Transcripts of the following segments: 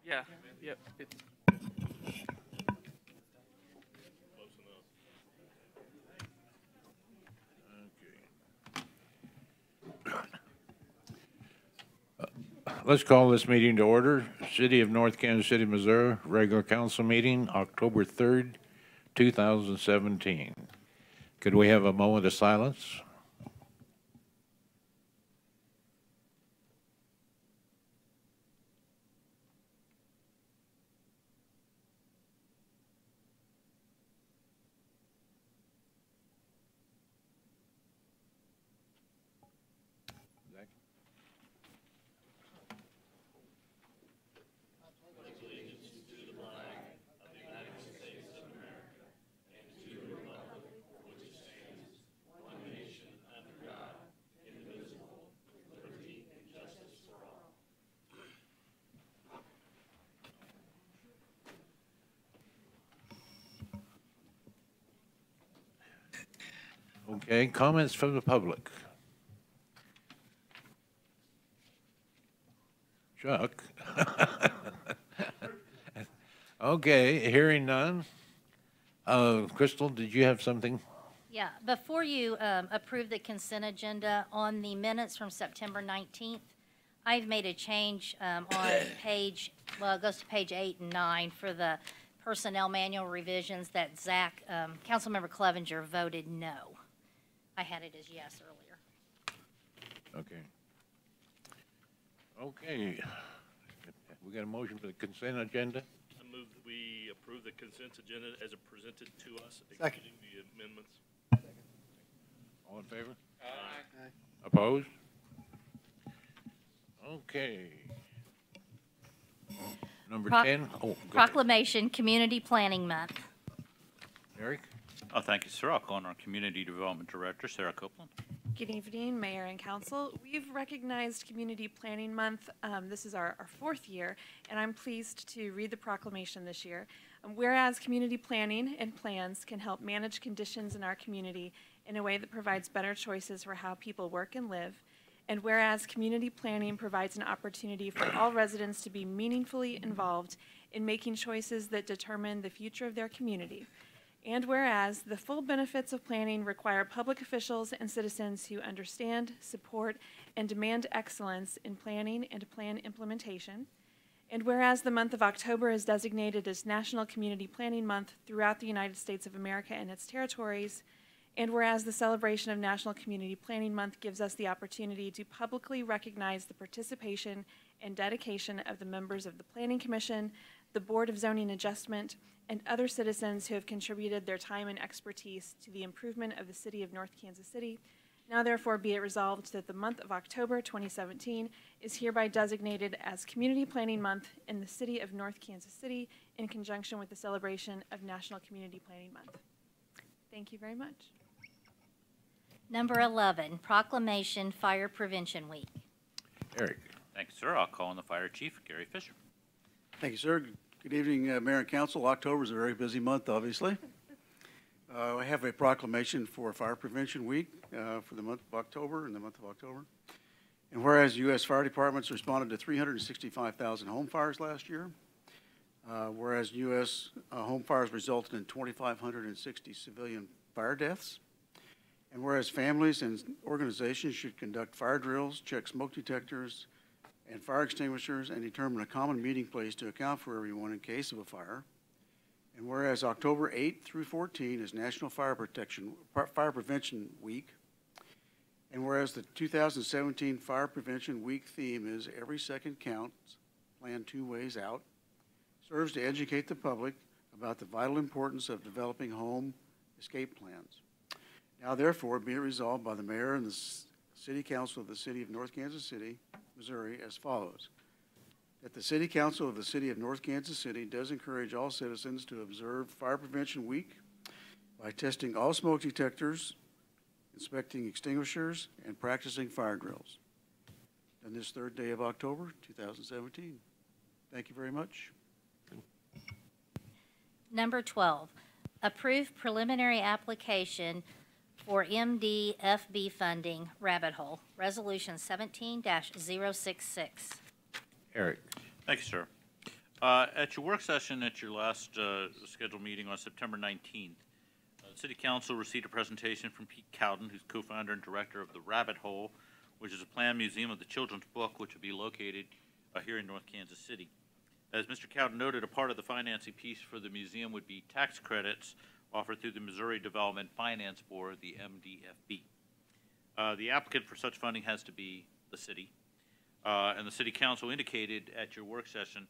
Yeah. Yep. It's Let's call this meeting to order. City of North Kansas City, Missouri, regular council meeting, October 3rd, 2017. Could we have a moment of silence? Okay, comments from the public. Chuck? Okay, hearing none. Crystal, did you have something? Yeah, before you approve the consent agenda on the minutes from September 19th, I've made a change on page, well, it goes to page 8 and 9 for the personnel manual revisions that Zach, Councilmember Clevenger voted no. I had it as yes earlier. Okay. Okay. We got a motion for the consent agenda? I move that we approve the consent agenda as presented to us, Second. including the amendments. All in favor? Aye. Opposed? Okay. Number 10. Oh, go ahead. Proclamation Community Planning Month. Eric? Oh, thank you, sir. I'll call on our Community Development Director, Sarah Copeland. Good evening, Mayor and Council. We've recognized Community Planning Month. This is our fourth year, and I'm pleased to read the proclamation this year. Whereas community planning and plans can help manage conditions in our community in a way that provides better choices for how people work and live, and whereas community planning provides an opportunity for all residents to be meaningfully involved in making choices that determine the future of their community. And whereas the full benefits of planning require public officials and citizens who understand, support, and demand excellence in planning and plan implementation. And whereas the month of October is designated as National Community Planning Month throughout the United States of America and its territories. And whereas the celebration of National Community Planning Month gives us the opportunity to publicly recognize the participation and dedication of the members of the Planning Commission, the Board of Zoning Adjustment, and other citizens who have contributed their time and expertise to the improvement of the city of North Kansas City. Now therefore be it resolved that the month of October 2017 is hereby designated as Community Planning Month in the city of North Kansas City in conjunction with the celebration of National Community Planning Month. Thank you very much. Number 11, Proclamation Fire Prevention Week. Eric? Thank you, sir. I'll call on the Fire Chief, Gary Fisher. Thank you, sir. Good evening, Mayor and Council. October is a very busy month, obviously. I have a proclamation for Fire Prevention Week for the month of October, in the month of October. And whereas U.S. fire departments responded to 365,000 home fires last year, whereas U.S. Home fires resulted in 2,560 civilian fire deaths, and whereas families and organizations should conduct fire drills, check smoke detectors and fire extinguishers, and determine a common meeting place to account for everyone in case of a fire. And whereas October 8th through 14 is National Fire Prevention Week, and whereas the 2017 Fire Prevention Week theme is Every Second Counts, Plan 2 Ways Out, serves to educate the public about the vital importance of developing home escape plans. Now therefore be it resolved by the Mayor and the City Council of the City of North Kansas City, Missouri, as follows. That the City Council of the City of North Kansas City does encourage all citizens to observe Fire Prevention Week by testing all smoke detectors, inspecting extinguishers, and practicing fire drills on this third day of October, 2017. Thank you very much. Number 12, approve preliminary application for MDFB funding, Rabbit Hole, Resolution 17-066. Eric? Thank you, sir. At your work session at your last scheduled meeting on September 19th, the City Council received a presentation from Pete Cowden, who's co-founder and director of the Rabbit Hole, which is a planned museum of the children's book, which will be located here in North Kansas City. As Mr. Cowden noted, a part of the financing piece for the museum would be tax credits offered through the Missouri Development Finance Board, the MDFB. The applicant for such funding has to be the city. And the City Council indicated at your work session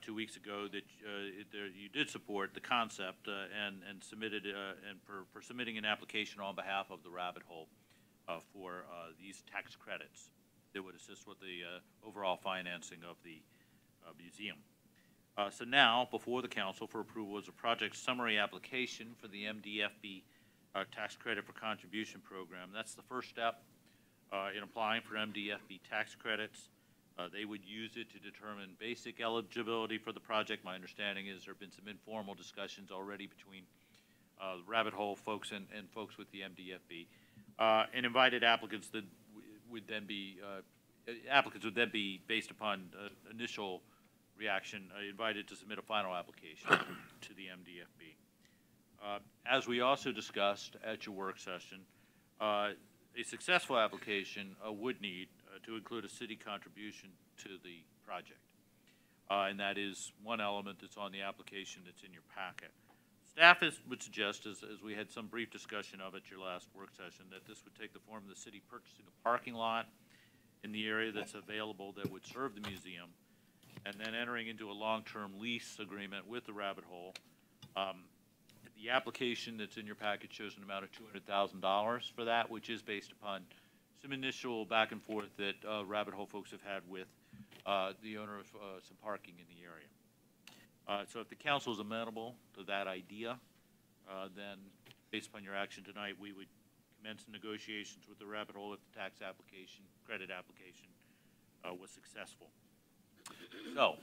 2 weeks ago that you did support the concept and submitted for submitting an application on behalf of the Rabbit Hole for these tax credits that would assist with the overall financing of the museum. So now, before the council for approval is a project summary application for the MDFB tax credit for contribution program. That's the first step in applying for MDFB tax credits. They would use it to determine basic eligibility for the project. My understanding is there have been some informal discussions already between the Rabbit Hole folks and folks with the MDFB. And invited applicants that would then be based upon initial reaction, invited to submit a final application to the MDFB. As we also discussed at your work session, a successful application would need to include a city contribution to the project. And that is one element that's on the application that's in your packet. Staff would suggest, as we had some brief discussion of at your last work session, that this would take the form of the city purchasing a parking lot in the area that's available that would serve the museum, and then entering into a long-term lease agreement with the Rabbit Hole. The application that's in your packet shows an amount of $200,000 for that, which is based upon some initial back and forth that Rabbit Hole folks have had with the owner of some parking in the area. So if the council is amenable to that idea, then based upon your action tonight, we would commence negotiations with the Rabbit Hole if the tax application, credit application was successful. So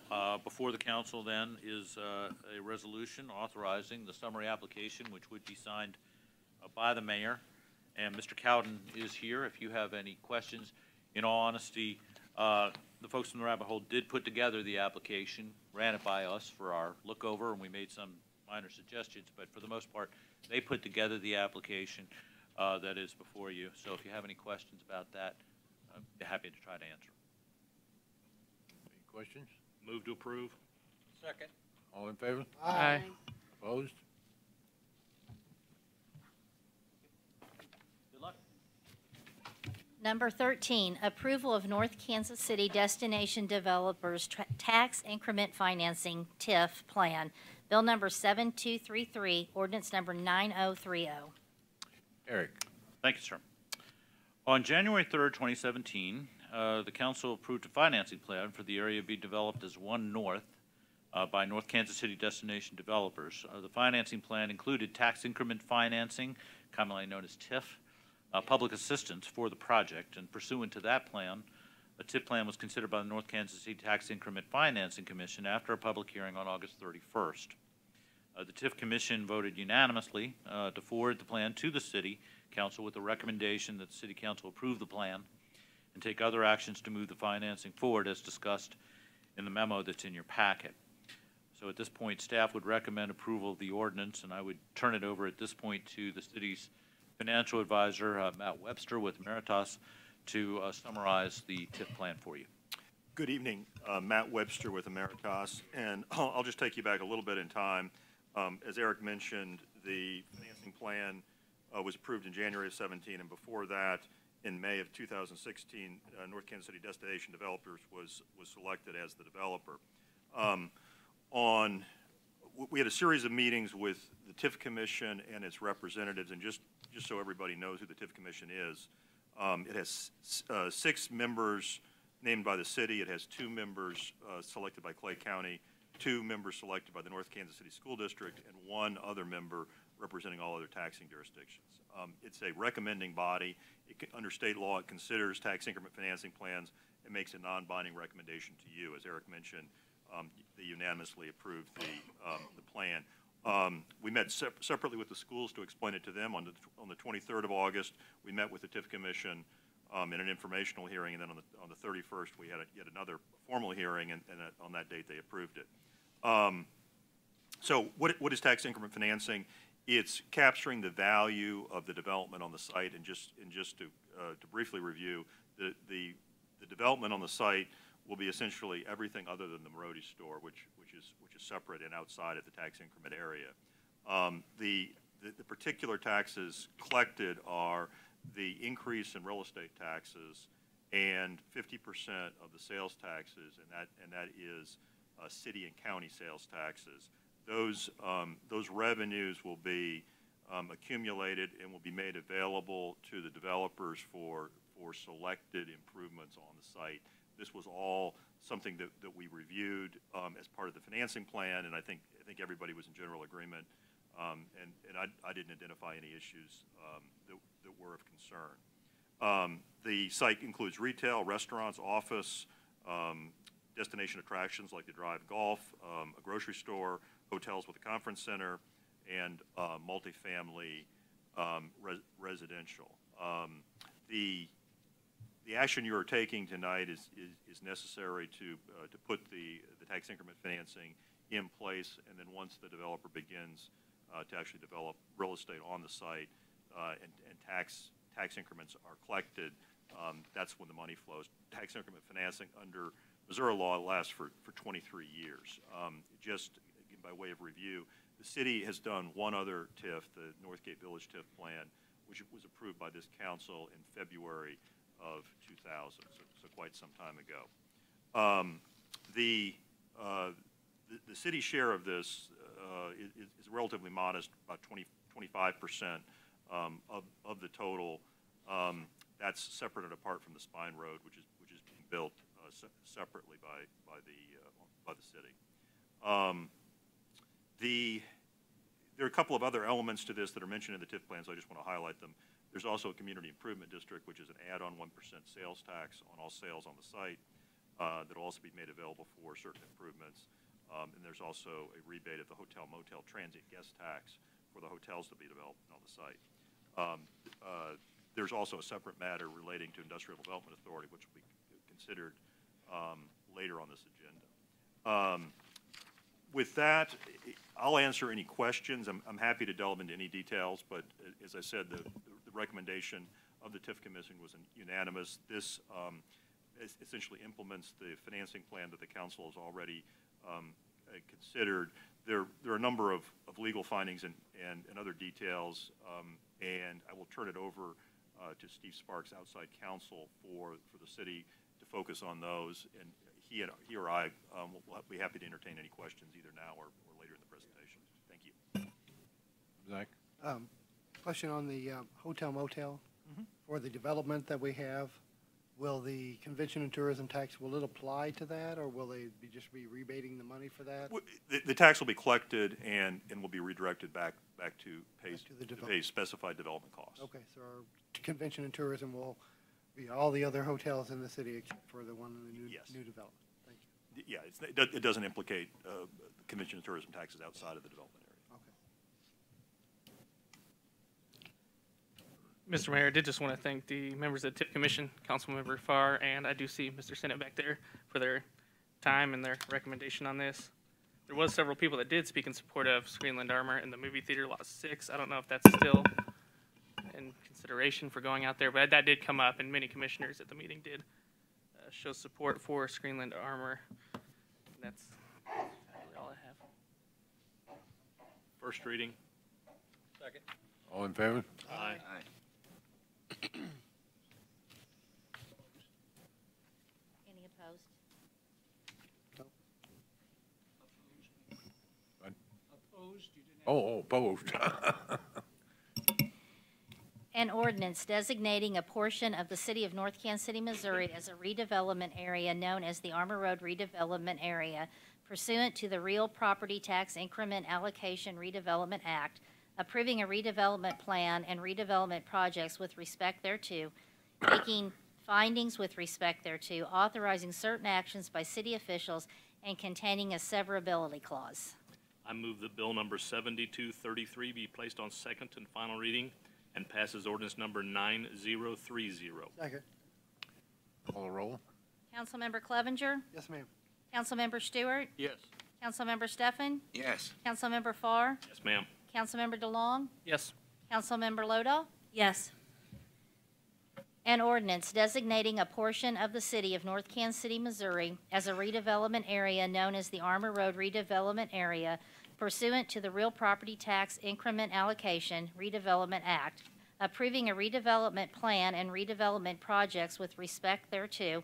before the council then is a resolution authorizing the summary application, which would be signed by the mayor. And Mr. Cowden is here if you have any questions. In all honesty, the folks from the Rabbit Hole did put together the application, ran it by us for our look over, and we made some minor suggestions, but for the most part, they put together the application that is before you. So if you have any questions about that, I'd be happy to try to answer. Any questions? Move to approve. Second. All in favor? Aye. Opposed? Good luck. Number 13, approval of North Kansas City Destination Developers Tax Increment Financing, TIF plan. Bill number 7233, ordinance number 9030. Eric. Thank you, sir. On January 3rd, 2017, the council approved a financing plan for the area to be developed as One North by North Kansas City Destination Developers. The financing plan included tax increment financing, commonly known as TIF, public assistance for the project, and pursuant to that plan, a TIF plan was considered by the North Kansas City Tax Increment Financing Commission after a public hearing on August 31st. The TIF Commission voted unanimously to forward the plan to the City Council with a recommendation that the City Council approve the plan and take other actions to move the financing forward as discussed in the memo that's in your packet. So at this point, staff would recommend approval of the ordinance, and I would turn it over at this point to the city's financial advisor, Matt Webster with Meritas, to summarize the TIF plan for you. Good evening, Matt Webster with Emeritus, and I'll just take you back a little bit in time. As Eric mentioned, the financing plan was approved in January of 17, and before that, in May of 2016, North Kansas City Destination Developers was selected as the developer. We had a series of meetings with the TIF Commission and its representatives, and just so everybody knows who the TIF Commission is, it has 6 members named by the city. It has 2 members selected by Clay County, 2 members selected by the North Kansas City School District, and 1 other member representing all other taxing jurisdictions. It's a recommending body. Under state law, it considers tax increment financing plans and makes a non-binding recommendation to you. As Eric mentioned, they unanimously approved the plan. We met separately with the schools to explain it to them. On the 23rd of August, we met with the TIF Commission in an informational hearing, and then on the 31st, we had yet another formal hearing, and on that date, they approved it. So what is tax increment financing? It's capturing the value of the development on the site, and just to briefly review, the development on the site will be essentially everything other than the Marody store, which is separate and outside of the tax increment area. The particular taxes collected are the increase in real estate taxes and 50% of the sales taxes, and that is city and county sales taxes. Those revenues will be accumulated and will be made available to the developers for selected improvements on the site. This was all something that we reviewed as part of the financing plan, and I think everybody was in general agreement, and I didn't identify any issues that were of concern. The site includes retail, restaurants, office, destination attractions like the Drive Golf, a grocery store, hotels with a conference center, and multifamily residential. The action you are taking tonight is necessary to put the tax increment financing in place, and then once the developer begins to actually develop real estate on the site and tax increments are collected, that's when the money flows. Tax increment financing under Missouri law lasts for 23 years. Just by way of review, the city has done one other TIF, the Northgate Village TIF plan, which was approved by this council in February of 2000, so quite some time ago. The city share of this is relatively modest, about 25% of the total. That's separate and apart from the Spine Road, which is being built separately by the city. There are a couple of other elements to this that are mentioned in the TIF plan, so I just want to highlight them. There's also a community improvement district, which is an add-on 1% sales tax on all sales on the site that will also be made available for certain improvements. And there's also a rebate of the hotel motel transient guest tax for the hotels to be developed on the site. There's also a separate matter relating to Industrial Development Authority, which will be considered later on this agenda. With that, I'll answer any questions. I'm happy to delve into any details, but as I said, the recommendation of the TIF Commission was unanimous. This essentially implements the financing plan that the council has already considered. There are a number of legal findings and other details, and I will turn it over to Steve Sparks, outside counsel for the city, to focus on those. And he or I will be happy to entertain any questions either now or later in the presentation. Thank you. Zach? Question on the hotel motel. For the development that we have, will the convention and tourism tax, will it apply to that, or will they just be rebating the money for that? The tax will be collected and will be redirected back to pay specified development costs. Okay, so our convention and tourism will be all the other hotels in the city except for the one in the new development. Thank you. Yeah, it doesn't implicate convention and tourism taxes outside of the development area. Okay. Mr. Mayor, I did just want to thank the members of the TIP Commission, Councilmember Farr, and I do see Mr. Sennett back there for their time and their recommendation on this. There was several people that did speak in support of Screenland Armor in the movie theater Lot 6. I don't know if that's still in consideration for going out there, but that did come up, and many commissioners at the meeting did show support for Screenland Armor. And that's really all I have. First reading. Second. All in favor? Aye. Any opposed? Oh, opposed. An ordinance designating a portion of the city of North Kansas City, Missouri as a redevelopment area known as the Armor Road Redevelopment Area pursuant to the Real Property Tax Increment Allocation Redevelopment Act, approving a redevelopment plan and redevelopment projects with respect thereto, making findings with respect thereto, authorizing certain actions by city officials, and containing a severability clause. I move that bill number 7233 be placed on second and final reading and passes ordinance number 9030. Second. Call the roll. Councilmember Clevenger? Yes, ma'am. Councilmember Stewart? Yes. Councilmember Stefan? Yes. Councilmember Farr? Yes, ma'am. Councilmember DeLong? Yes. Councilmember Loda? Yes. An ordinance designating a portion of the city of North Kansas City, Missouri as a redevelopment area known as the Armour Road Redevelopment Area pursuant to the Real Property Tax Increment Allocation Redevelopment Act, approving a redevelopment plan and redevelopment projects with respect thereto,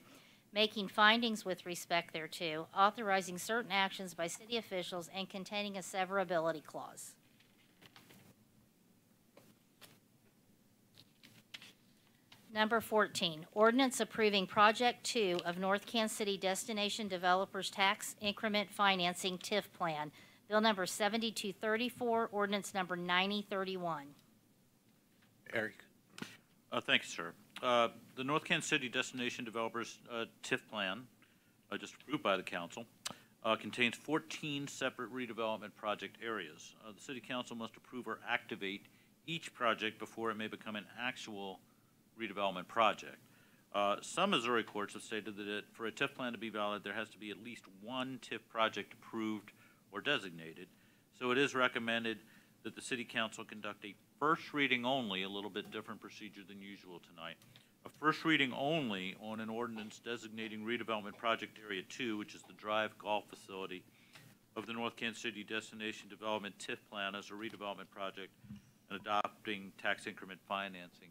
making findings with respect thereto, authorizing certain actions by city officials, and containing a severability clause. Number 14, ordinance approving Project 2 of North Kansas City Destination Developers Tax Increment Financing TIF Plan, Bill number 7234, ordinance number 9031. Eric? Thank you, sir. The North Kansas City Destination Developers TIF Plan, just approved by the council, contains 14 separate redevelopment project areas. The city council must approve or activate each project before it may become an actual redevelopment project. Some Missouri courts have stated that for a TIF plan to be valid, there has to be at least one TIF project approved or designated. So it is recommended that the city council conduct a first reading only, a little bit different procedure than usual tonight, a first reading only on an ordinance designating redevelopment project area 2, which is the Drive Golf Facility of the North Kansas City Destination Development TIF Plan as a redevelopment project and adopting tax increment financing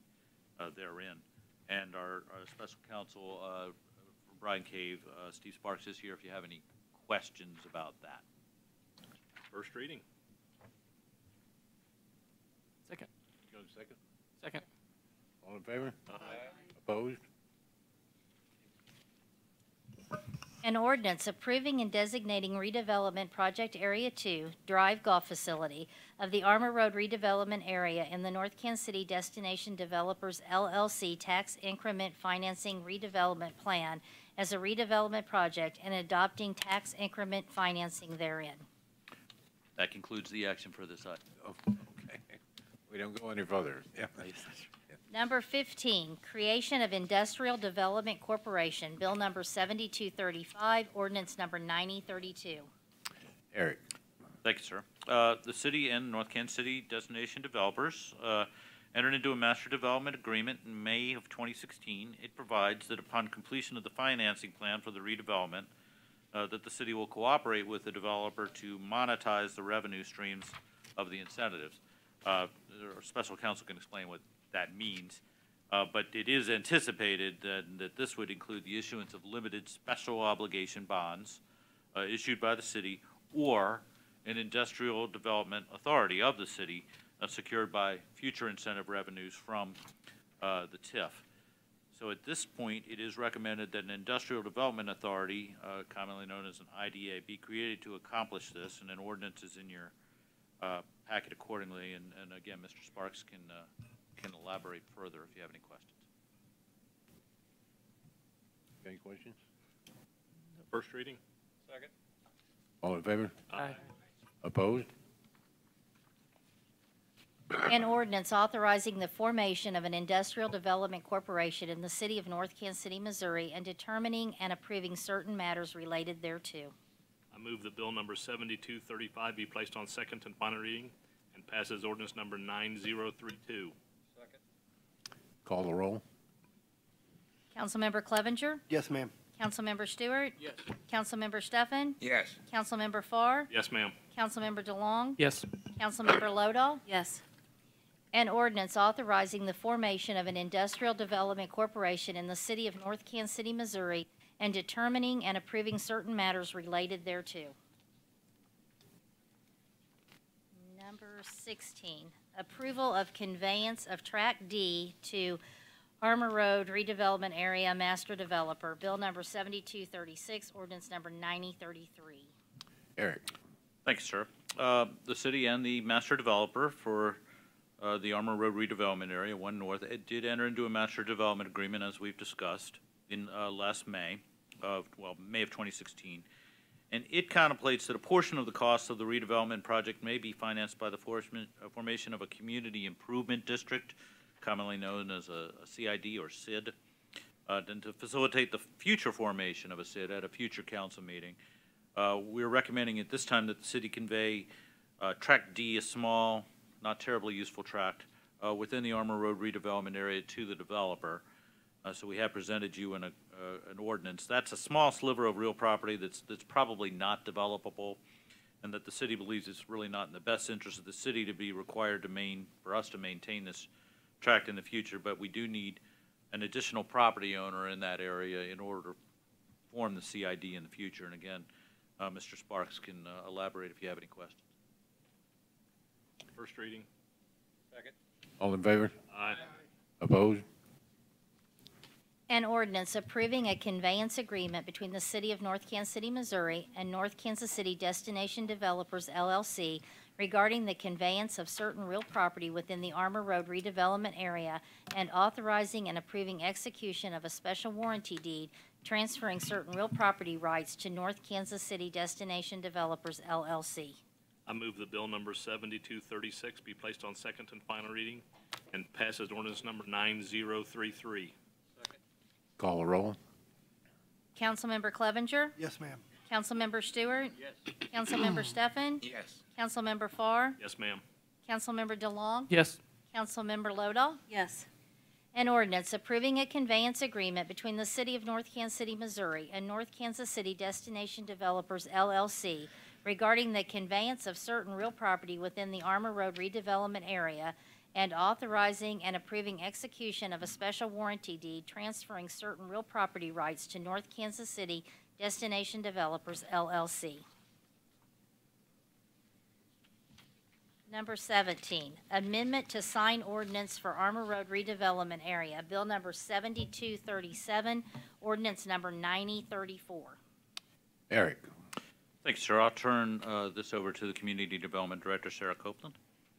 therein. And our special counsel, Brian Cave, Steve Sparks is here if you have any questions about that. First reading. Second. Go to second. Second. All in favor? Opposed? An ordinance approving and designating redevelopment project area 2, Drive Golf Facility of the Armour Road redevelopment area in the North Kansas City Destination Developers LLC Tax Increment Financing Redevelopment Plan as a redevelopment project and adopting tax increment financing therein. That concludes the action for this item. Okay. We don't go any further. Yeah. Number 15, creation of Industrial Development Corporation, Bill number 7235, ordinance number 9032. Eric? Thank you, sir. The city and North Kansas City Destination Developers entered into a master development agreement in May of 2016. It provides that upon completion of the financing plan for the redevelopment, that the city will cooperate with the developer to monetize the revenue streams of the incentives. Our special counsel can explain what that means, but it is anticipated that this would include the issuance of limited special obligation bonds issued by the city or an industrial development authority of the city secured by future incentive revenues from the TIF. So at this point, it is recommended that an industrial development authority, commonly known as an IDA, be created to accomplish this, and an ordinance is in your packet accordingly. And again, Mr. Sparks can elaborate further if you have any questions. Any questions? First reading. Second. All in favor? Aye. Opposed? An ordinance authorizing the formation of an industrial development corporation in the city of North Kansas City, Missouri, and determining and approving certain matters related thereto. I move that bill number 7235 be placed on second and final reading and pass as ordinance number 9032. Call the roll. Councilmember Clevenger? Yes, ma'am. Councilmember Stewart? Yes. Councilmember Stefan? Yes. Councilmember Farr? Yes, ma'am. Councilmember DeLong? Yes. Councilmember Loda? Yes. An ordinance authorizing the formation of an industrial development corporation in the city of North Kansas City, Missouri, and determining and approving certain matters related thereto. Number 16, approval of conveyance of Track D to Armour Road Redevelopment Area Master Developer, Bill number 7236, ordinance number 9033. Eric? Thank you, sir. The city and the master developer for the Armour Road redevelopment area, 1 North, it did enter into a master development agreement, as we've discussed, in last May of 2016. And it contemplates that a portion of the cost of the redevelopment project may be financed by the formation of a community improvement district, commonly known as a CID or SID, and to facilitate the future formation of a SID at a future council meeting. We're recommending at this time that the city convey Tract D, a small, not terribly useful tract, within the Armour Road redevelopment area to the developer. So we have presented you an ordinance. That's a small sliver of real property that's probably not developable, and that the city believes it's really not in the best interest of the city to be required for us to maintain this tract in the future, but we do need an additional property owner in that area in order to form the CID in the future. And again, Mr. Sparks can elaborate if you have any questions. First reading. All in favor? Aye. Opposed? An ordinance approving a conveyance agreement between the City of North Kansas City, Missouri and North Kansas City Destination Developers, LLC regarding the conveyance of certain real property within the Armour Road redevelopment area and authorizing and approving execution of a special warranty deed transferring certain real property rights to North Kansas City Destination Developers, LLC. I move that bill number 7236 be placed on second and final reading and pass as ordinance number 9033. Call the roll. Councilmember Clevenger? Yes, ma'am. Councilmember Stewart? Yes. Councilmember Stefan? Yes. Councilmember Farr? Yes, ma'am. Councilmember DeLong? Yes. Councilmember Lodahl? Yes. An ordinance approving a conveyance agreement between the City of North Kansas City, Missouri and North Kansas City Destination Developers, LLC regarding the conveyance of certain real property within the Armour Road redevelopment area and authorizing and approving execution of a special warranty deed transferring certain real property rights to North Kansas City Destination Developers, LLC. Number 17, amendment to sign ordinance for Armour Road redevelopment area, bill number 7237, ordinance number 9034. Eric. Thanks, sir. I'll turn this over to the Community Development Director, Sarah Copeland.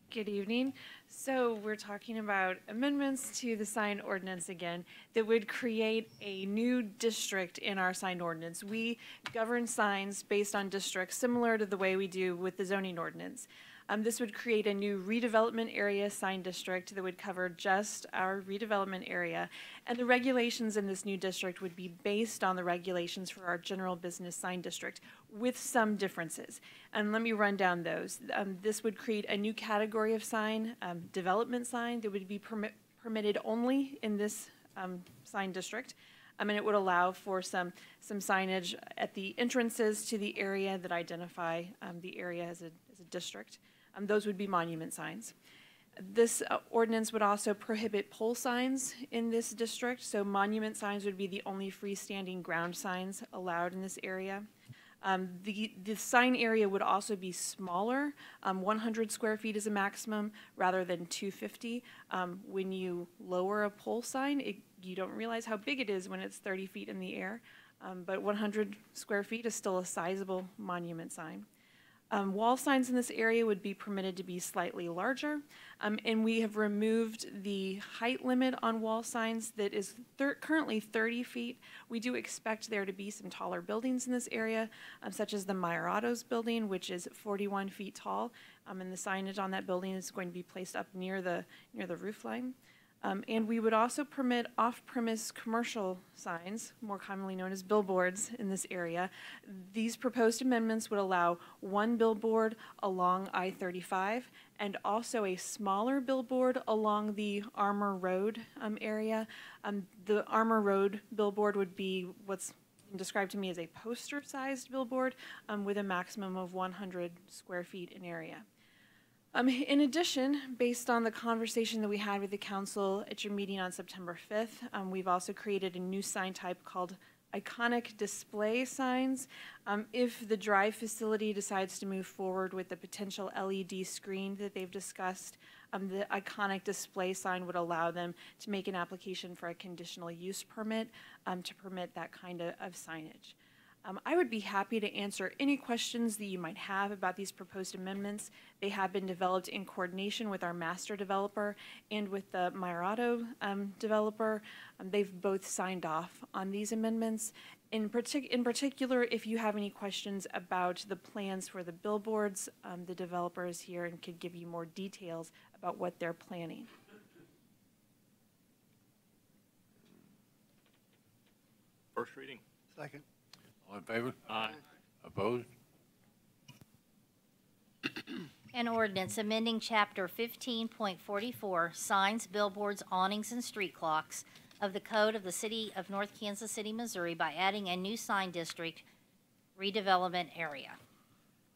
Good evening. So we're talking about amendments to the sign ordinance again that would create a new district in our sign ordinance. We govern signs based on districts similar to the way we do with the zoning ordinance. This would create a new redevelopment area sign district that would cover just our redevelopment area. And the regulations in this new district would be based on the regulations for our general business sign district with some differences. And let me run down those. This would create a new category of sign, development sign, that would be permitted only in this sign district. And it would allow for some signage at the entrances to the area that identify the area as a district. Those would be monument signs. This ordinance would also prohibit pole signs in this district, so monument signs would be the only freestanding ground signs allowed in this area. The sign area would also be smaller. 100 square feet is a maximum rather than 250. When you lower a pole sign, you don't realize how big it is when it's 30 feet in the air, but 100 square feet is still a sizable monument sign. Wall signs in this area would be permitted to be slightly larger, and we have removed the height limit on wall signs that is currently 30 feet. We do expect there to be some taller buildings in this area, such as the Meyer Autos building, which is 41 feet tall, and the signage on that building is going to be placed up near the roof line. And we would also permit off-premise commercial signs, more commonly known as billboards, in this area. These proposed amendments would allow one billboard along I-35 and also a smaller billboard along the Armour Road area. The Armour Road billboard would be what's described to me as a poster-sized billboard with a maximum of 100 square feet in area. In addition, based on the conversation that we had with the council at your meeting on September 5th, we've also created a new sign type called iconic display signs. If the Drive facility decides to move forward with the potential LED screen that they've discussed, the iconic display sign would allow them to make an application for a conditional use permit to permit that kind of signage. I would be happy to answer any questions that you might have about these proposed amendments. They have been developed in coordination with our master developer and with the Meyer Auto developer. They've both signed off on these amendments. In particular, if you have any questions about the plans for the billboards, the developer is here and could give you more details about what they're planning. First reading. Second. All in favor? Aye. Opposed? An ordinance amending Chapter 15.44, signs, billboards, awnings, and street clocks of the Code of the City of North Kansas City, Missouri by adding a new sign district redevelopment area.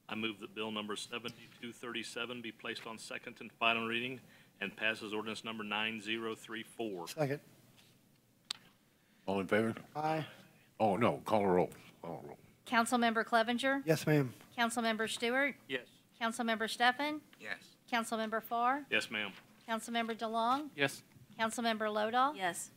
I move that bill number 7237 be placed on second and final reading and passes ordinance number 9034. Second. All in favor? Aye. Oh, no, call a roll. Call a roll. Councilmember Clevenger. Yes, ma'am. Councilmember Stewart. Yes. Councilmember Stefan. Yes. Councilmember Farr. Yes, ma'am. Councilmember DeLong. Yes. Councilmember Lodahl. Yes.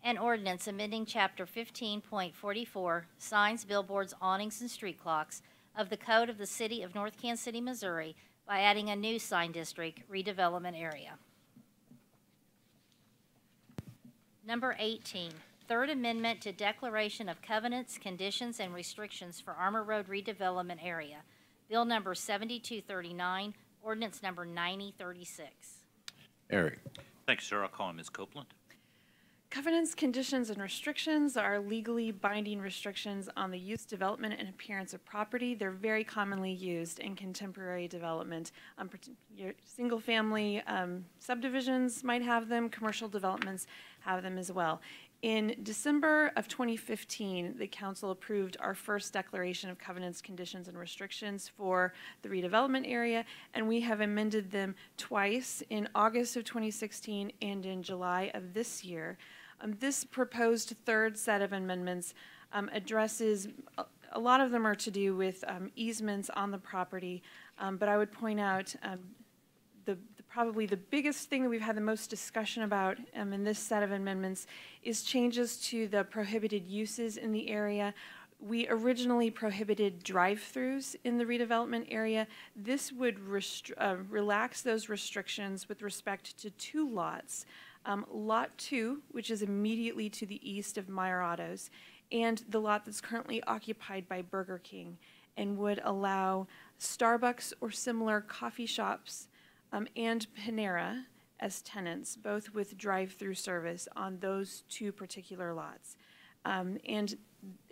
An ordinance amending Chapter 15.44, signs, billboards, awnings, and street clocks of the Code of the City of North Kansas City, Missouri by adding a new sign district redevelopment area. Number 18, Third Amendment to Declaration of Covenants, Conditions, and Restrictions for Armour Road Redevelopment Area. Bill number 7239, ordinance number 9036. Eric. Thank you, sir. I'll call on Ms. Copeland. Covenants, conditions, and restrictions are legally binding restrictions on the use, development, and appearance of property. They're very commonly used in contemporary development. Your single-family subdivisions might have them. Commercial developments have them as well. In December of 2015, the council approved our first declaration of covenants, conditions, and restrictions for the redevelopment area, and we have amended them twice, in August of 2016 and in July of this year. This proposed third set of amendments addresses, a lot of them are to do with easements on the property, but I would point out probably the biggest thing that we've had the most discussion about in this set of amendments is changes to the prohibited uses in the area. We originally prohibited drive-throughs in the redevelopment area. This would relax those restrictions with respect to two lots. Lot 2, which is immediately to the east of Meyer Autos, and the lot that's currently occupied by Burger King, and would allow Starbucks or similar coffee shops and Panera as tenants, both with drive-through service on those two particular lots. And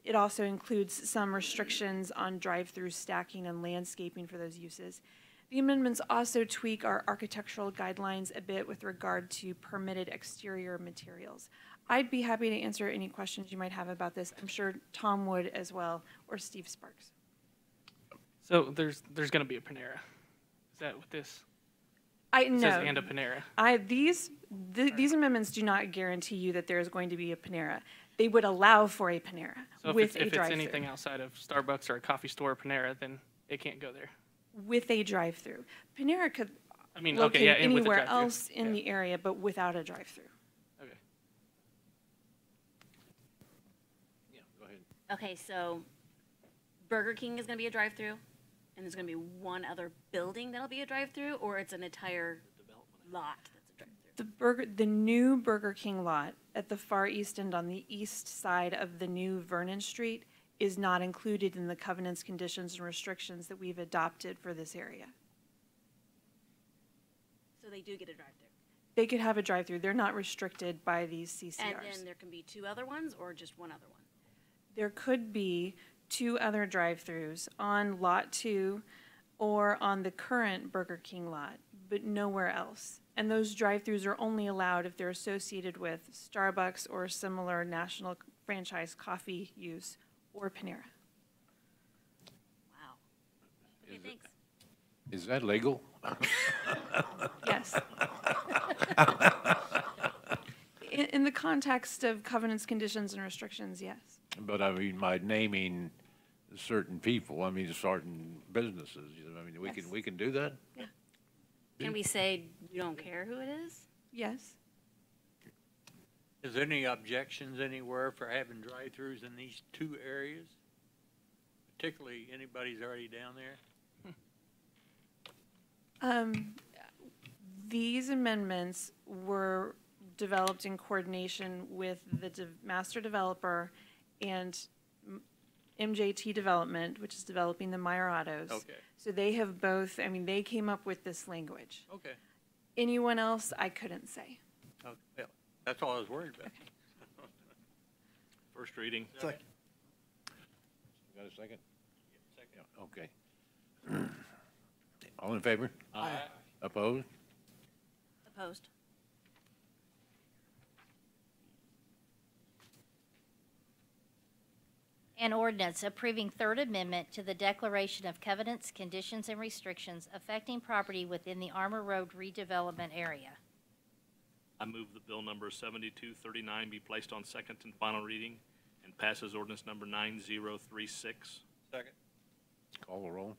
it also includes some restrictions on drive-through stacking and landscaping for those uses. The amendments also tweak our architectural guidelines a bit with regard to permitted exterior materials. I'd be happy to answer any questions you might have about this. I'm sure Tom would as well, or Steve Sparks. So there's going to be a Panera. Is that what this? No. Says and a Panera. These amendments do not guarantee you that there is going to be a Panera. They would allow for a Panera So with if a it's drive-through. anything outside of Starbucks or a coffee store or Panera, then it can't go there. With a drive-through. Panera could I mean, locate okay, yeah, and with a anywhere drive-through. else in Yeah. the area, but without a drive-through. Okay. Yeah, go ahead. Okay, so Burger King is going to be a drive-through, and there's going to be one other building that'll be a drive-through, or it's an entire lot that's a drive-through? The new Burger King lot at the far east end on the east side of the new Vernon Street is not included in the covenants, conditions, and restrictions that we've adopted for this area. So they do get a drive-through. They could have a drive-through. They're not restricted by these CCRs. And then there can be two other ones, or just one other one? There could be two other drive-throughs on Lot 2 or on the current Burger King lot, but nowhere else. And those drive-throughs are only allowed if they're associated with Starbucks or similar national franchise coffee use or Panera. Wow. Okay, thanks. Is that legal? Yes. In the context of covenants, conditions, and restrictions, yes. But I mean, by naming certain people, I mean, certain businesses, I mean, Yes. we can do that? Can we say we don't care who it is? Yes. Is there any objections anywhere for having drive-throughs in these two areas? Particularly anybody's already down there? These amendments were developed in coordination with the master developer and MJT Development, which is developing the Meyer Autos. Okay. So they have both, I mean, they came up with this language. Okay. Anyone else, I couldn't say. Okay. Well, that's all I was worried about. First reading. Second. Got a second? Yeah, okay. All in favor? Aye. Opposed? Opposed. An ordinance approving Third Amendment to the Declaration of Covenants, Conditions, and Restrictions affecting property within the Armor Road redevelopment area. I move that bill number 7239 be placed on second and final reading and pass as ordinance number 9036. Second. Call the roll.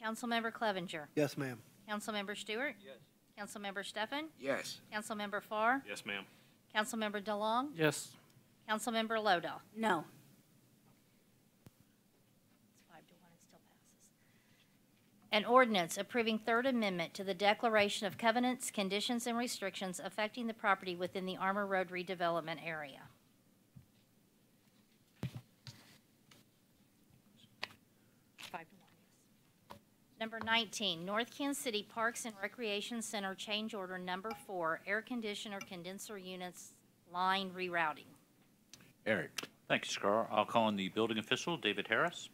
Councilmember Clevenger. Yes, ma'am. Councilmember Stewart. Yes. Councilmember Stefan. Yes. Councilmember Farr. Yes, ma'am. Councilmember DeLong. Yes. Councilmember Lodell. No. It's 5-1, it still passes. An ordinance approving Third Amendment to the Declaration of Covenants, Conditions, and Restrictions affecting the property within the Armor Road redevelopment area. Number 19, North Kansas City Parks and Recreation Center Change Order Number 4, Air Conditioner Condenser Units Line Rerouting. Eric. Thank you, Scar. I'll call on the building official, David Harris.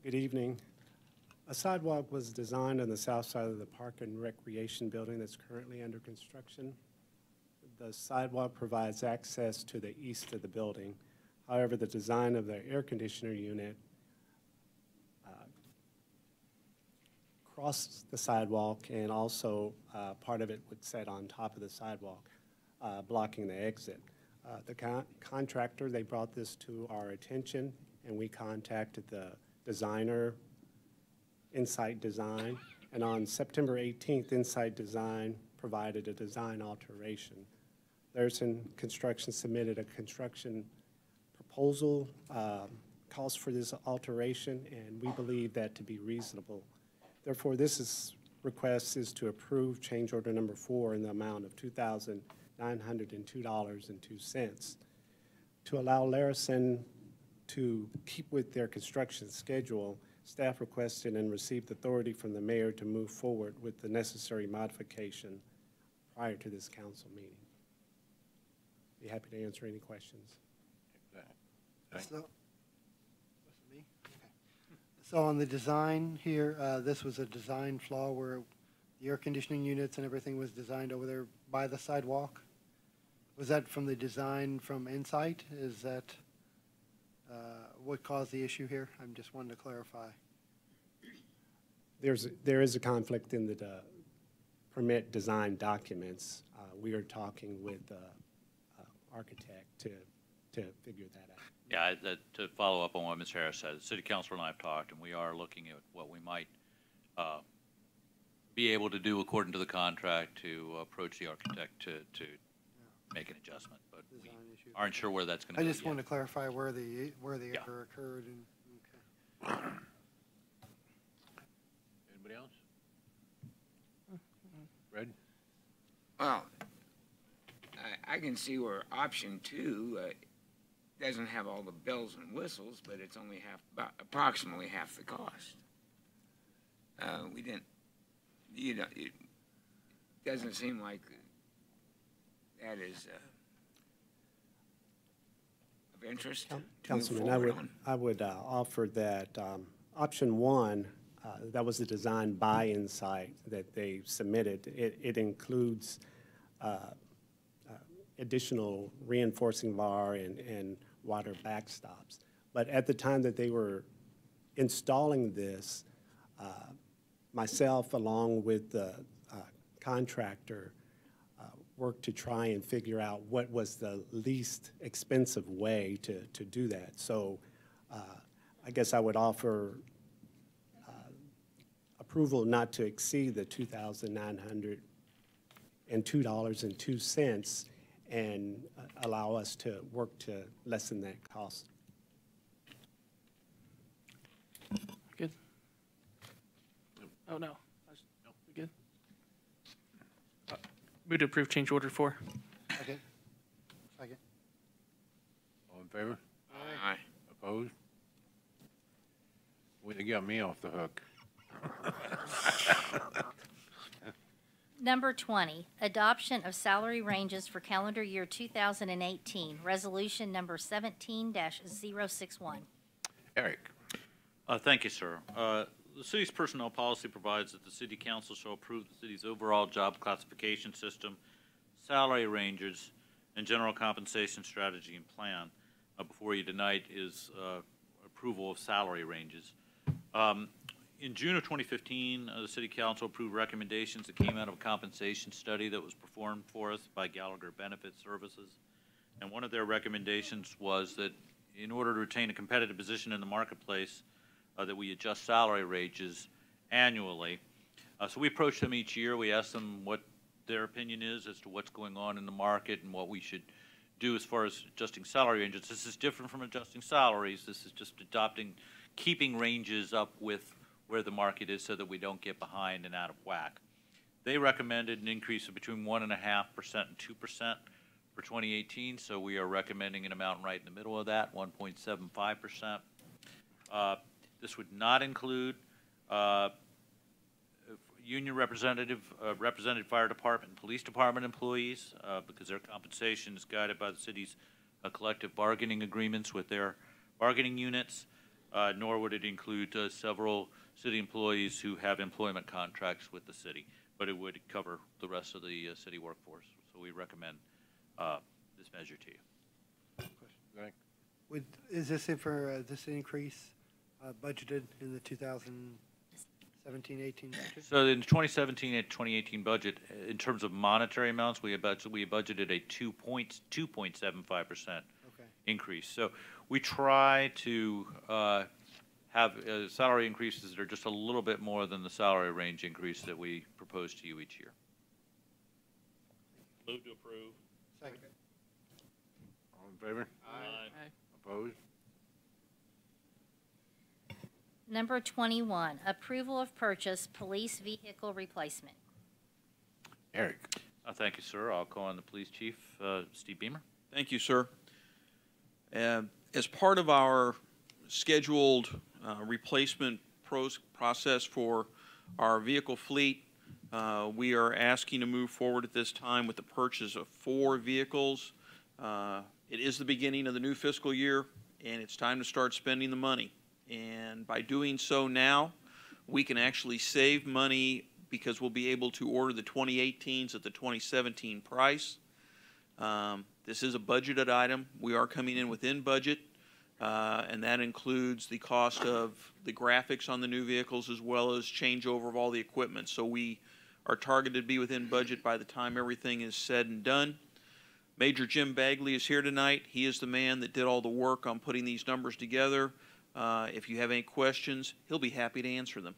Good evening. A sidewalk was designed on the south side of the Park and Recreation Building that's currently under construction. The sidewalk provides access to the east of the building. However, the design of the air conditioner unit crosses the sidewalk, and also part of it would set on top of the sidewalk, blocking the exit. The contractor, they brought this to our attention, and we contacted the designer, Insight Design, and on September 18th, Insight Design provided a design alteration. Larson Construction submitted a construction proposal, calls for this alteration, and we believe that to be reasonable. Therefore, request is to approve change order number 4 in the amount of $2,902.02. To allow Larson to keep with their construction schedule, staff requested and received authority from the mayor to move forward with the necessary modification prior to this council meeting. Be happy to answer any questions. So, me? Okay. So on the design here, this was a design flaw where the air conditioning units and everything was designed over there by the sidewalk? Was that from the design from Insight? Is that what caused the issue here? I'm just wanting to clarify. There is a conflict in the permit design documents. We are talking with the architect to figure that out. Yeah, to follow up on what Ms. Harris said, the city council and I have talked, and we are looking at what we might be able to do according to the contract to approach the architect to make an adjustment, but we aren't sure where that's going to go I just yet. want to clarify where the error occurred. And, okay. Anybody else? Fred? Well, I can see where option 2 doesn't have all the bells and whistles, but it's only approximately half the cost. We didn't, it doesn't seem like that is of interest. Councilman, I would offer that option 1, that was a design by Insight that they submitted. It includes additional reinforcing bar and water backstops. But at the time that they were installing this, myself along with the contractor worked to try and figure out what was the least expensive way to do that. So I guess I would offer approval not to exceed the $2,902.02 and allow us to work to lessen that cost. Good. Oh, no. We good? Move to approve change order 4. Second. Second. All in favor? Aye. Opposed? Well, they got me off the hook. Number 20, adoption of salary ranges for calendar year 2018, resolution number 17-061. Eric. Thank you, sir. The city's personnel policy provides that the city council shall approve the city's overall job classification system, salary ranges, and general compensation strategy and plan. Before you tonight is approval of salary ranges. In June of 2015, the City Council approved recommendations that came out of a compensation study that was performed for us by Gallagher Benefit Services. And one of their recommendations was that in order to retain a competitive position in the marketplace, that we adjust salary ranges annually. So we approach them each year. We ask them what their opinion is as to what's going on in the market and what we should do as far as adjusting salary ranges. This is different from adjusting salaries. This is just keeping ranges up with where the market is so that we don't get behind and out of whack. They recommended an increase of between 1.5% and 2% for 2018, so we are recommending an amount right in the middle of that, 1.75%. This would not include union represented fire department and police department employees because their compensation is guided by the city's collective bargaining agreements with their bargaining units, nor would it include several city employees who have employment contracts with the city, but it would cover the rest of the city workforce. So we recommend this measure to you. Is this this increase budgeted in the 2017-18 budget? So in the 2017 and 2018 budget, in terms of monetary amounts, we budgeted a 2.75% increase. So we try to have salary increases that are just a little bit more than the salary range increase that we propose to you each year. Move to approve. Second. All in favor? Aye. Opposed? Number 21, approval of purchase police vehicle replacement. Eric. Thank you, sir. I'll call on the police chief, Steve Beamer. Thank you, sir. As part of our scheduled replacement process for our vehicle fleet, we are asking to move forward at this time with the purchase of 4 vehicles. It is the beginning of the new fiscal year, and it's time to start spending the money. And by doing so now, we can actually save money because we'll be able to order the 2018s at the 2017 price. This is a budgeted item. We are coming in within budget, and that includes the cost of the graphics on the new vehicles as well as changeover of all the equipment. So we are targeted to be within budget by the time everything is said and done. Major Jim Bagley is here tonight. He is the man that did all the work on putting these numbers together. If you have any questions, he'll be happy to answer them.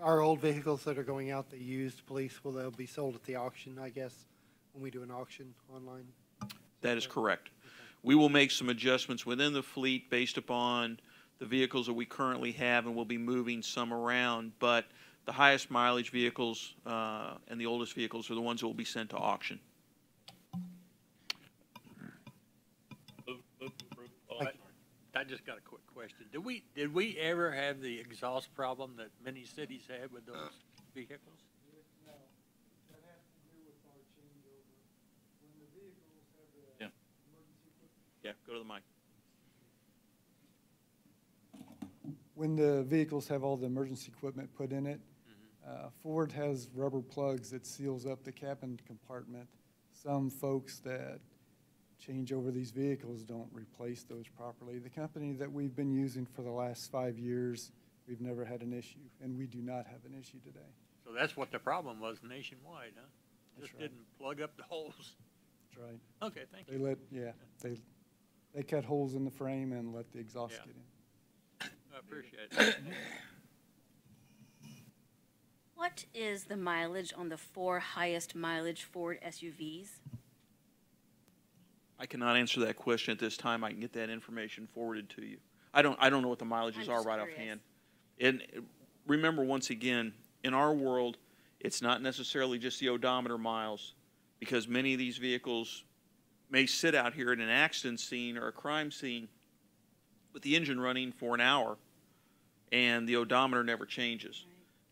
Our old vehicles that are going out, the used police, will they be sold at the auction, I guess, when we do an auction online? That is correct. We will make some adjustments within the fleet based upon the vehicles that we currently have, and we'll be moving some around. But the highest mileage vehicles and the oldest vehicles are the ones that will be sent to auction. I just got a quick question. Did we ever have the exhaust problem that many cities had with those vehicles? No. That has to do with our changeover. When the vehicles have the emergency equipment. Yeah, go to the mic. When the vehicles have all the emergency equipment put in it, Ford has rubber plugs that seals up the cabin compartment. Some folks that change over these vehicles don't replace those properly. The company that we've been using for the last 5 years, we've never had an issue, and we do not have an issue today. So that's what the problem was nationwide, huh? That's Just right. didn't plug up the holes. That's right. Okay, thank you. They cut holes in the frame and let the exhaust Yeah. get in. I appreciate it. What is the mileage on the 4 highest mileage Ford SUVs? I cannot answer that question at this time. I can get that information forwarded to you. I don't know what the mileages I'm are just right curious. offhand. And remember, once again, in our world, it's not necessarily just the odometer miles, because many of these vehicles may sit out here at an accident scene or a crime scene with the engine running for an hour, and the odometer never changes.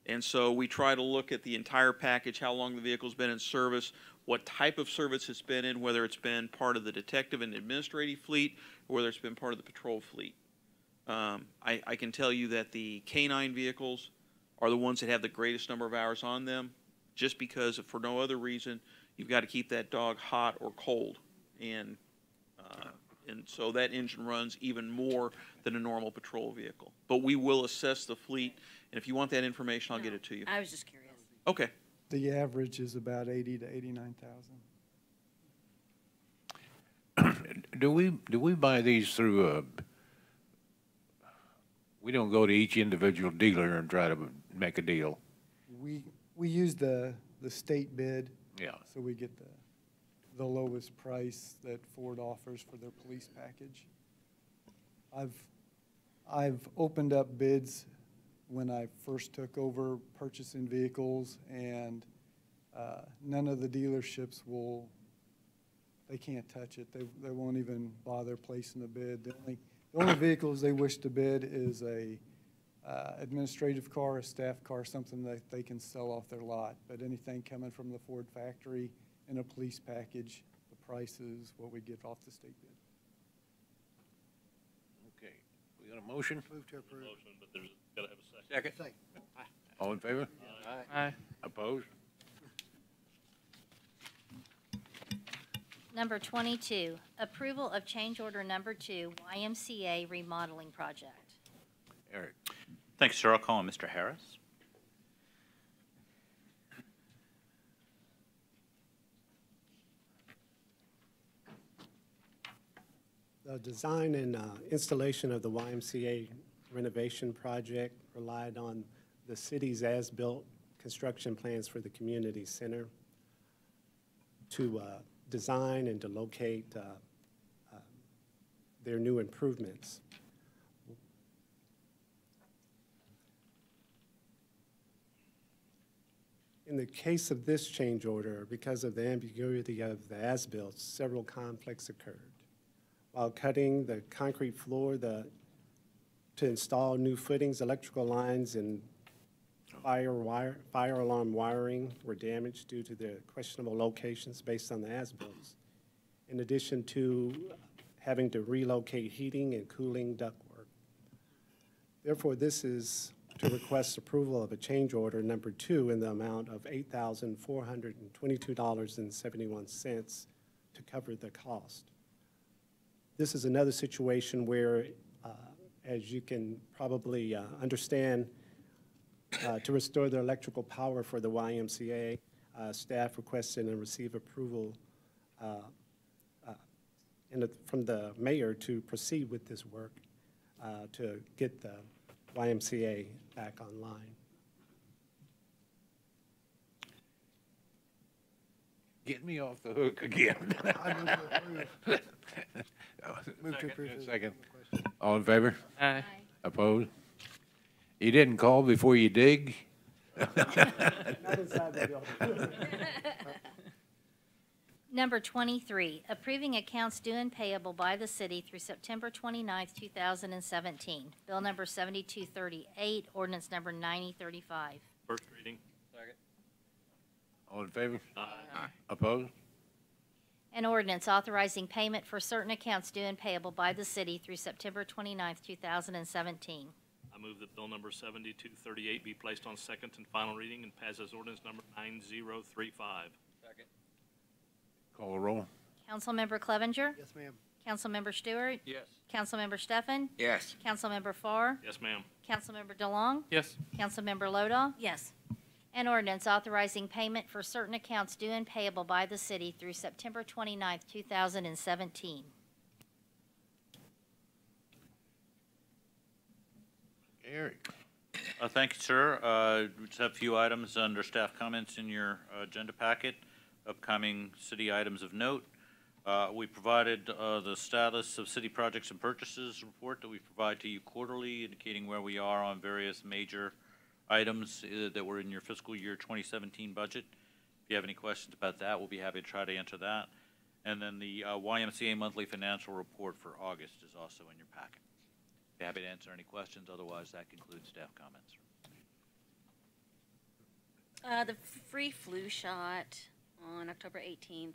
And so we try to look at the entire package, how long the vehicle's been in service, what type of service it's been in, whether it's been part of the detective and administrative fleet, or whether it's been part of the patrol fleet. I can tell you that the K-9 vehicles are the ones that have the greatest number of hours on them, just because, if for no other reason, you've got to keep that dog hot or cold. And so that engine runs even more than a normal patrol vehicle. But we will assess the fleet, and if you want that information, I'll get it to you. I was just curious. Okay. The average is about 80 to 89,000. Do we buy these through we don't go to each individual dealer and try to make a deal? We use the state bid. Yeah. So we get the lowest price that Ford offers for their police package. I've opened up bids when I first took over purchasing vehicles, and none of the dealerships they can't touch it. They won't even bother placing a bid. The only vehicles they wish to bid is a administrative car, a staff car, something that they can sell off their lot. But anything coming from the Ford factory in a police package, the price is what we get off the state bid. Okay. We got a motion? Move to approve. Motion, but there's got to have a second. Second. All in favor? Aye. Opposed? Number 22, approval of change order number 2, YMCA remodeling project. Eric. Thanks, sir. I'll call on Mr. Harris. The design and installation of the YMCA renovation project relied on the city's as-built construction plans for the community center to design and to locate their new improvements. In the case of this change order, because of the ambiguity of the as-built, several conflicts occurred. While cutting the concrete floor to install new footings, electrical lines and fire alarm wiring were damaged due to the questionable locations based on the as-bills, in addition to having to relocate heating and cooling ductwork. Therefore, this is to request approval of a change order number 2 in the amount of $8,422.71 to cover the cost. This is another situation where, as you can probably understand, to restore the electrical power for the YMCA, staff requested and received approval from the mayor to proceed with this work to get the YMCA back online. Get me off the hook again. I move to approve. Move to approve. Second. All in favor? Aye. Opposed? You didn't call before you dig? Number 23, approving accounts due and payable by the city through September 29th, 2017. Bill number 7238, ordinance number 9035. First reading. Second. All in favor? Aye. Opposed? An ordinance authorizing payment for certain accounts due and payable by the city through September 29th, 2017. I move that bill number 7238 be placed on second and final reading and pass as ordinance number 9035. Second. Call the roll. Councilmember Clevenger. Yes, ma'am. Councilmember Stewart. Yes. Councilmember Stefan. Yes. Councilmember Farr. Yes, ma'am. Councilmember DeLong. Yes. Councilmember Lodahl. Yes. An ordinance authorizing payment for certain accounts due and payable by the city through September 29th, 2017. Eric. Thank you, sir. We just have a few items under staff comments in your agenda packet. Upcoming city items of note. We provided the status of city projects and purchases report that we provide to you quarterly, indicating where we are on various major items that were in your fiscal year 2017 budget. If you have any questions about that, we'll be happy to try to answer that. And then the YMCA monthly financial report for August is also in your packet. Be happy to answer any questions. Otherwise, that concludes staff comments. The free flu shot on October 18th,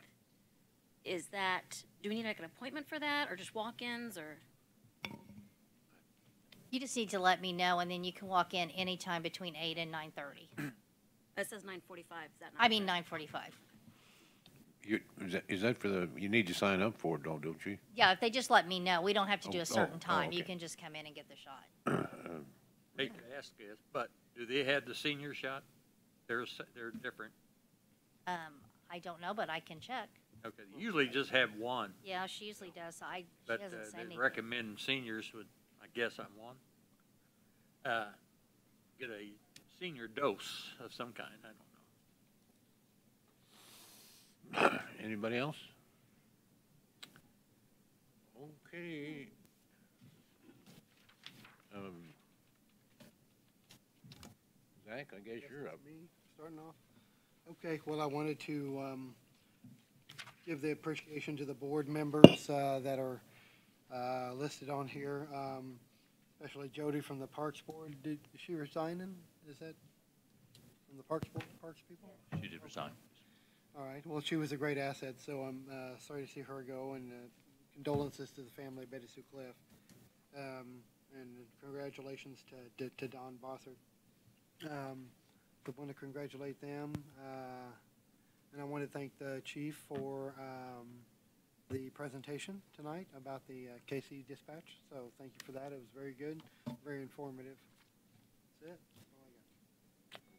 is that, do we need like an appointment for that, or just walk-ins, or? You just need to let me know, and then you can walk in anytime between 8 and 9:30. It says 9:45, is that not? I mean 9:45. Is that for the, you need to sign up for it, don't you? Yeah, if they just let me know, we don't have to do a certain time. You okay. can just come in and get the shot. Hate to ask this, but do they have the senior shot? They're different. I don't know, but I can check. Okay, they usually just have one, Yeah, she usually does. She but hasn't said they anything. recommend seniors would, I guess I'm one. Get a senior dose of some kind, I don't know. Anybody else? Okay. Zach, I guess you're up. Me, starting off. Okay, well, I wanted to give the appreciation to the board members that are listed on here, especially Jody from the Parks Board. Is she resigning? Is that from the Parks Board, Parks people? She did resign. All right, well, she was a great asset, so I'm sorry to see her go, and condolences to the family of Betty Sue Cliff. And congratulations to Don Bossert. I want to congratulate them, and I want to thank the chief for the presentation tonight about the KC dispatch. So thank you for that. It was very good, very informative. That's it. That's all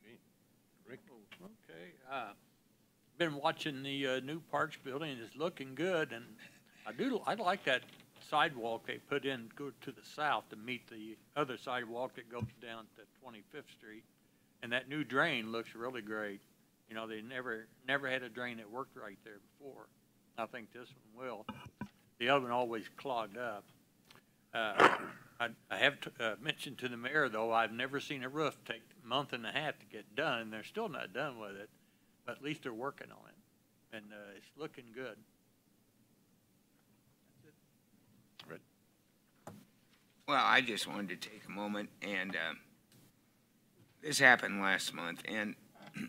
I got. Rick? Okay, been watching the new Parks building, it's looking good, and I like that sidewalk they put in, go to the south to meet the other sidewalk that goes down to 25th Street. And that new drain looks really great. You know, they never had a drain that worked right there before. I think this one will. The other one always clogged up. I have mentioned to the mayor, though, I've never seen a roof take a month and a half to get done, and they're still not done with it. But at least they're working on it, and it's looking good. Right. Well, I just wanted to take a moment, and this happened last month, and I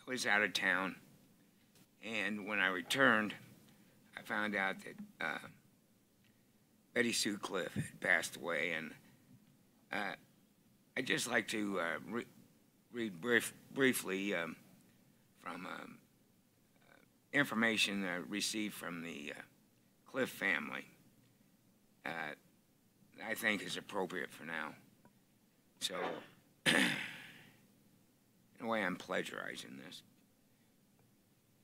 was out of town, and when I returned, I found out that Betty Sue Cliff had passed away, and I'd just like to read briefly from information received from the Cliff family I think is appropriate for now. So, in a way, I'm plagiarizing this.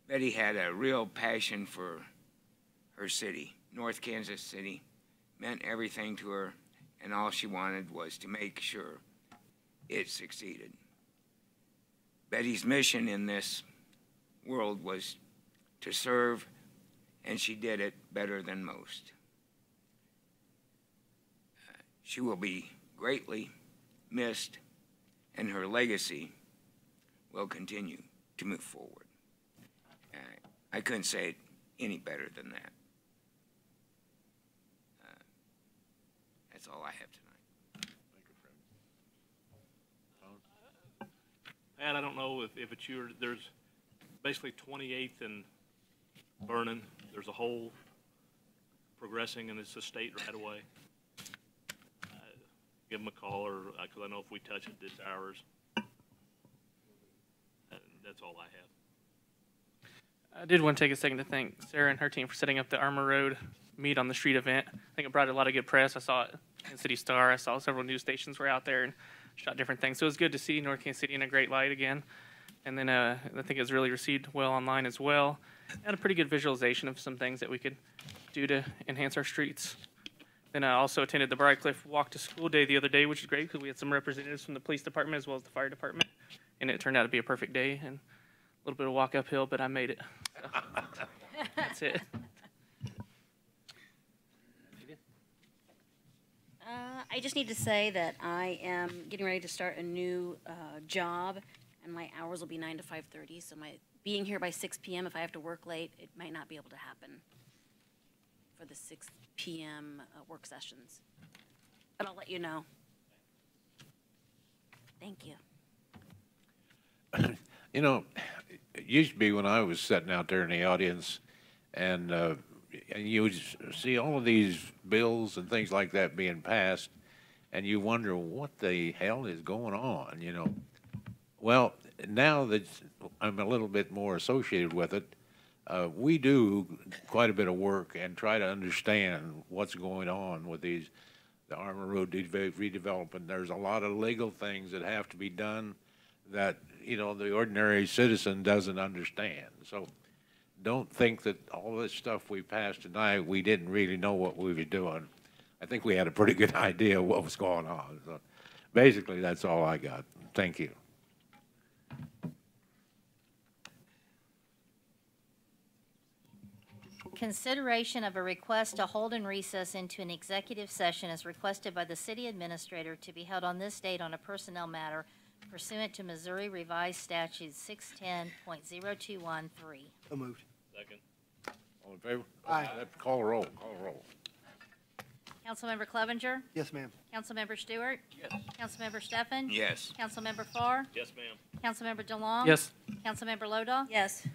Betty had a real passion for her city. North Kansas City meant everything to her, and all she wanted was to make sure it succeeded. Betty's mission in this world was to serve, and she did it better than most. She will be greatly missed, and her legacy will continue to move forward. I couldn't say it any better than that. That's all I have tonight. Pat, I don't know if it's your, there's basically 28th and Vernon, there's a hole progressing, and it's a state right away. Give them a call, or, because I know if we touch it, it's ours. That's all I have. I did want to take a second to thank Sarah and her team for setting up the Armor Road Meet on the Street event. I think it brought a lot of good press. I saw it in City Star. I saw several news stations were out there and shot different things. So it was good to see North Kansas City in a great light again. And then I think it was really received well online as well. And a pretty good visualization of some things that we could do to enhance our streets. Then I also attended the Briarcliff Walk to School Day the other day, which is great because we had some representatives from the police department as well as the fire department. And it turned out to be a perfect day and a little bit of walk uphill, but I made it. So, that's it. I just need to say that I am getting ready to start a new job, and my hours will be 9 to 5:30. So my being here by 6 p.m. if I have to work late, it might not be able to happen for the 6 p.m. Work sessions. But I'll let you know. Thank you. You know, it used to be when I was sitting out there in the audience, and you would see all of these bills and things like that being passed, and you wonder what the hell is going on, you know. Well, now that I'm a little bit more associated with it, we do quite a bit of work and try to understand what's going on with the Armour Road redevelopment. There's a lot of legal things that have to be done that, you know, the ordinary citizen doesn't understand. So don't think that all this stuff we passed tonight, we didn't really know what we were doing. I think we had a pretty good idea of what was going on. So basically, that's all I got. Thank you. Consideration of a request to hold and recess into an executive session as requested by the city administrator to be held on this date on a personnel matter pursuant to Missouri Revised Statute 610.0213. So moved. Second. All in favor? Aye. Call a roll. Call a roll. Councilmember Clevenger? Yes, ma'am. Councilmember Stewart? Yes. Councilmember Steffen? Yes. Councilmember Farr? Yes, ma'am. Councilmember DeLong? Yes. Councilmember Lodahl? Yes.